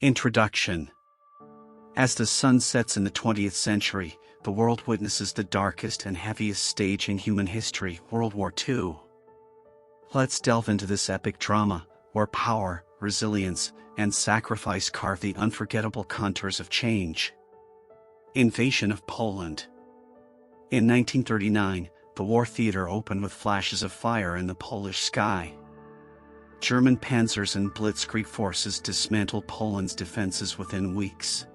Introduction. As the sun sets in the 20th century, the world witnesses the darkest and heaviest stage in human history, World War II. Let's delve into this epic drama, where power, resilience, and sacrifice carve the unforgettable contours of change. Invasion of Poland. In 1939, the war theater opened with flashes of fire in the Polish sky. German panzers and blitzkrieg forces dismantled Poland's defenses within weeks.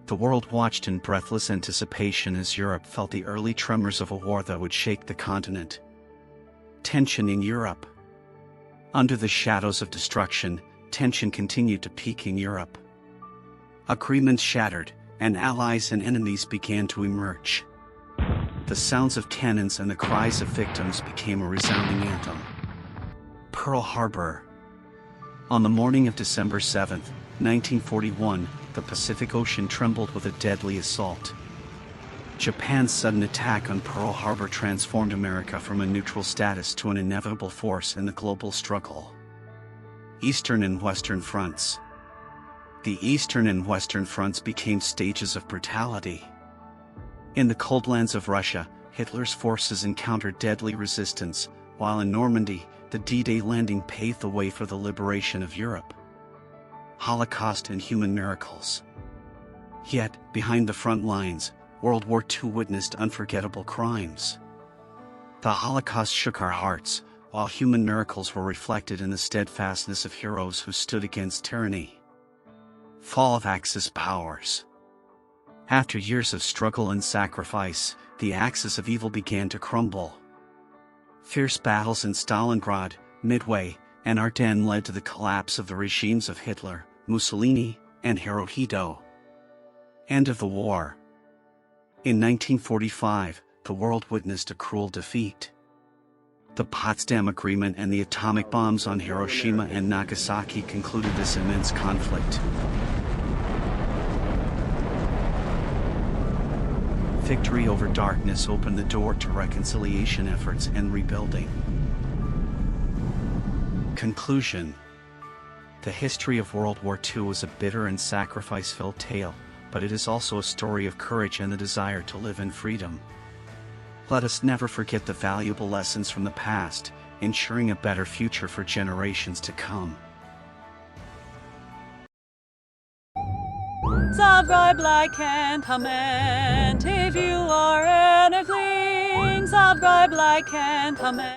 The world watched in breathless anticipation as Europe felt the early tremors of a war that would shake the continent. Tension in Europe. Under the shadows of destruction, tension continued to peak in Europe. Agreements shattered, and allies and enemies began to emerge. The sounds of cannons and the cries of victims became a resounding anthem. Pearl Harbor. On the morning of December 7, 1941, the Pacific Ocean trembled with a deadly assault. Japan's sudden attack on Pearl Harbor transformed America from a neutral status to an inevitable force in the global struggle. Eastern and Western Fronts. The Eastern and Western Fronts became stages of brutality. In the cold lands of Russia, Hitler's forces encountered deadly resistance, while in Normandy, the D-Day landing paved the way for the liberation of Europe. Holocaust and human miracles. Yet, behind the front lines, World War II witnessed unforgettable crimes. The Holocaust shook our hearts, while human miracles were reflected in the steadfastness of heroes who stood against tyranny. Fall of Axis powers. After years of struggle and sacrifice, the axis of evil began to crumble. Fierce battles in Stalingrad, Midway, and Ardennes led to the collapse of the regimes of Hitler, Mussolini, and Hirohito. End of the war. In 1945, the world witnessed a cruel defeat. The Potsdam Agreement and the atomic bombs on Hiroshima and Nagasaki concluded this immense conflict. Victory over darkness opened the door to reconciliation efforts and rebuilding. Conclusion. The history of World War II is a bitter and sacrifice-filled tale, but it is also a story of courage and the desire to live in freedom. Let us never forget the valuable lessons from the past, ensuring a better future for generations to come. Subscribe, like, and comment if you are anything. Subscribe, like, and comment.